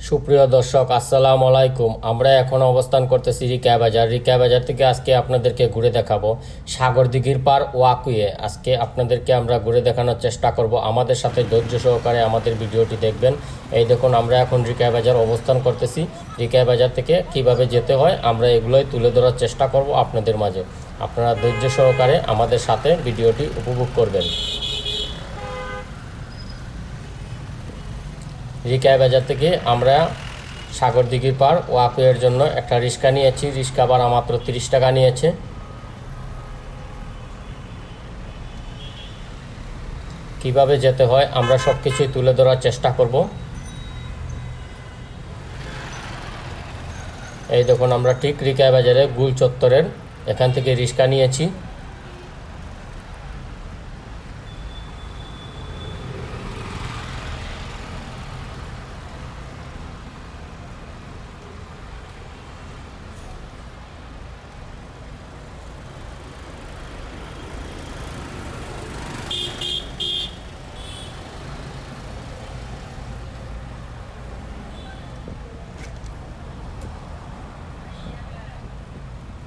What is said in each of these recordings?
সুপ্রিয় দর্শক, আসসালামু আলাইকুম। আমরা এখন অবস্থান করতেছি রিকা বাজার থেকে আজকে আপনাদেরকে ঘুরে দেখাবো সাগরদিঘির পার ওয়াকওয়ে। আজকে আপনাদেরকে আমরা ঘুরে দেখানোর চেষ্টা করব। আমাদের সাথে ধৈর্য সহকারে আমাদের ভিডিওটি দেখবেন। এই দেখুন, আমরা এখন রিকা বাজার অবস্থান করতেছি। রিকা বাজার থেকে কিভাবে যেতে হয় আমরা এগুলোই তুলে ধরার চেষ্টা করব আপনাদের মাঝে। আপনারা ধৈর্য সহকারে আমাদের সাথে ভিডিওটি উপভোগ করবেন। রিকা বাজার থেকে আমরা সাগরদিঘির পার ওয়াকওয়ের জন্য একটা রিক্সা নিয়েছি। রিক্সা ভাড়া মাত্র 30 টাকা নিয়েছে। কিভাবে যেতে হয় আমরা সব কিছুই তুলে ধরার চেষ্টা করব। এই দেখুন, আমরা ঠিক রিকা বাজারে গুল চত্বরের এখান থেকে রিক্সা নিয়েছি।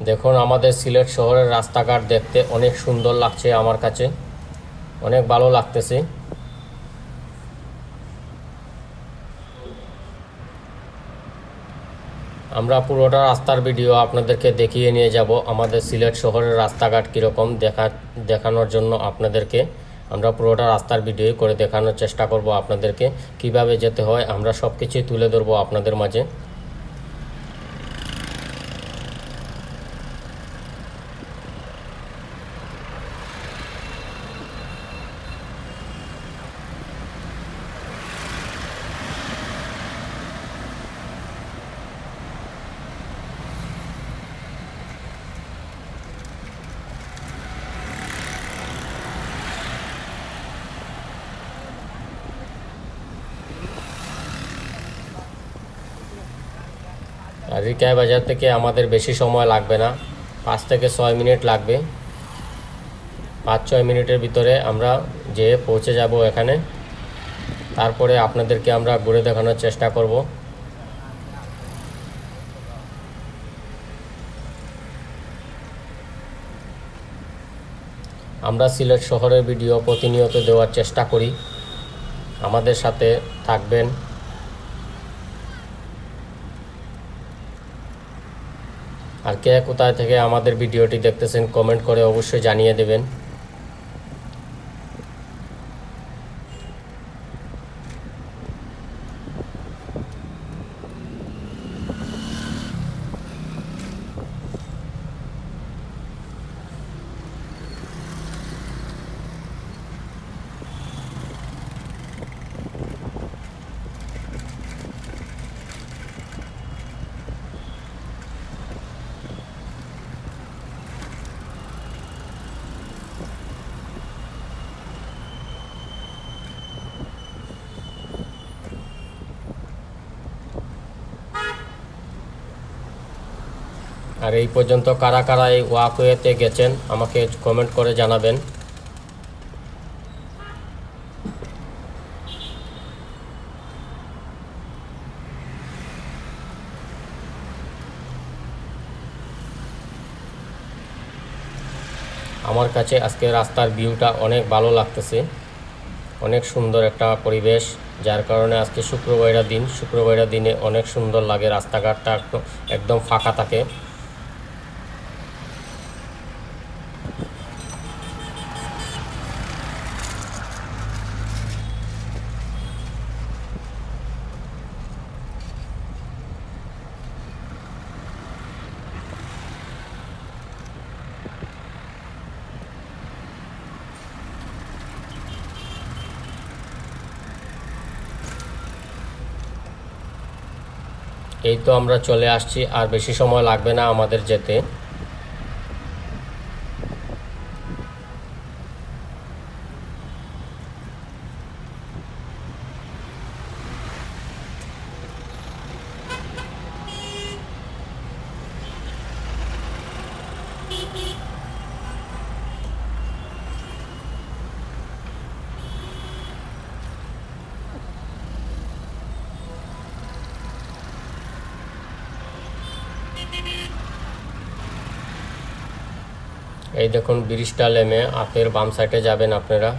দেখুন, আমাদের সিলেট শহরের রাস্তাঘাট দেখতে অনেক সুন্দর লাগছে। আমার কাছে অনেক ভালো লাগতেছে। আমরা পুরোটা রাস্তার ভিডিও আপনাদেরকে দেখিয়ে নিয়ে যাব। আমাদের সিলেট শহরের রাস্তাঘাট কীরকম দেখানোর জন্য আপনাদেরকে আমরা পুরোটা রাস্তার ভিডিও করে দেখানোর চেষ্টা করব। আপনাদেরকে কিভাবে যেতে হয় আমরা সব কিছুই তুলে ধরবো আপনাদের মাঝে। আর রিকা বাজার থেকে আমাদের বেশি সময় লাগবে না, 5 থেকে 6 মিনিট লাগবে। 5-6 মিনিটের ভিতরে আমরা যেয়ে পৌঁছে যাব এখানে। তারপরে আপনাদেরকে আমরা ঘুরে দেখানোর চেষ্টা করব। আমরা সিলেট শহরের ভিডিও প্রতিনিয়ত দেওয়ার চেষ্টা করি। আমাদের সাথে থাকবেন। আর কে কোথায় থেকে আমাদের ভিডিওটি দেখতেছেন কমেন্ট করে অবশ্যই জানিয়ে দেবেন। আর এই পর্যন্ত কারা কারা এই ওয়াকওয়েতে গেছেন আমাকে কমেন্ট করে জানাবেন। আমার কাছে আজকে রাস্তার ভিউটা অনেক ভালো লাগতেছে। অনেক সুন্দর একটা পরিবেশ, যার কারণে আজকে শুক্রবারের দিনে অনেক সুন্দর লাগে। রাস্তাঘাটটা একদম ফাঁকা থাকে। এই তো আমরা চলে আসছি, আর বেশি সময় লাগবে না আমাদের যেতে। এই দেখুন ব্রিজটা নেমে আপের বাম সাইডে যাবেন আপনারা।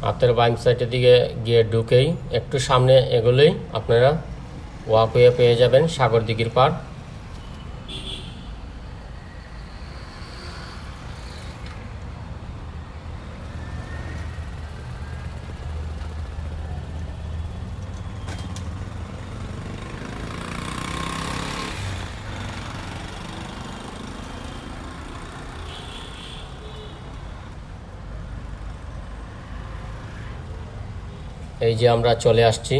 হাতের বাম সাইডের দিকে গিয়ে ঢুকেই একটু সামনে এগোলেই আপনারা ওয়াকওয়ে পেয়ে যাবেন সাগর দিঘির পাড়। এই যে আমরা চলে আসছি।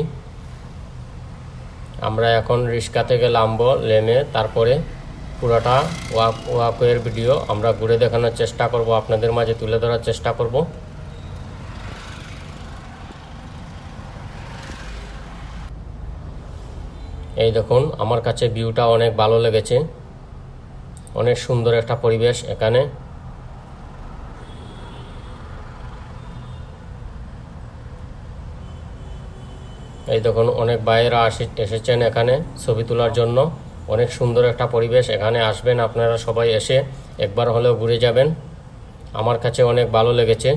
আমরা এখন রিক্সা থেকে নামবো, নেমে তারপরে পুরোটা ওয়াকওয়ের ভিডিও আমরা ঘুরে দেখানোর চেষ্টা করব, আপনাদের মাঝে তুলে ধরার চেষ্টা করব। এই দেখুন আমার কাছে ভিউটা অনেক ভালো লেগেছে, অনেক সুন্দর একটা পরিবেশ এখানে। এই দেখুন অনেক ভাইয়েরা এসেছেন এখানে ছবি তোলার জন্য। অনেক সুন্দর একটা পরিবেশ, এখানে আসবেন আপনারা সবাই, এসে একবার হলেও ঘুরে যাবেন। আমার কাছে অনেক ভালো লেগেছে।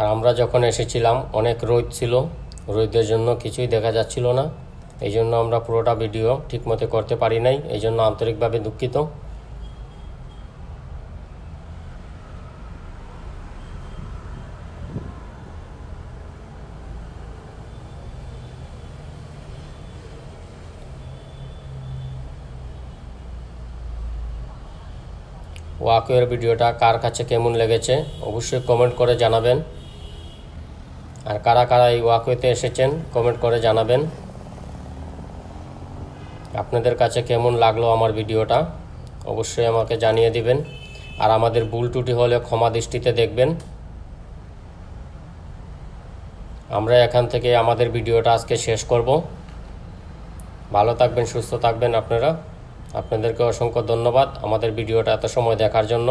আর আমরা যখন এসেছিলাম অনেক রোদ ছিল, রোদের জন্য কিছুই দেখা যাচ্ছিল না। এই জন্য আমরা পুরোটা ভিডিও ঠিকমতো করতে পারি নাই, এই জন্য আন্তরিকভাবে দুঃখিত। ওয়াকওয়ের ভিডিওটা কার কাছে কেমন লেগেছে অবশ্যই কমেন্ট করে জানাবেন। আর কারা কারা এই ওয়াকওয়েতে এসেছেন কমেন্ট করে জানাবেন আপনাদের কাছে কেমন লাগলো আমার ভিডিওটা, অবশ্যই আমাকে জানিয়ে দিবেন। আর আমাদের ভুল ত্রুটি হলে ক্ষমা দৃষ্টিতে দেখবেন। আমরা এখান থেকে আমাদের ভিডিওটা আজকে শেষ করব। ভালো থাকবেন, সুস্থ থাকবেন আপনারা। আপনাদেরকে অসংখ্য ধন্যবাদ আমাদের ভিডিওটা এত সময় দেখার জন্য।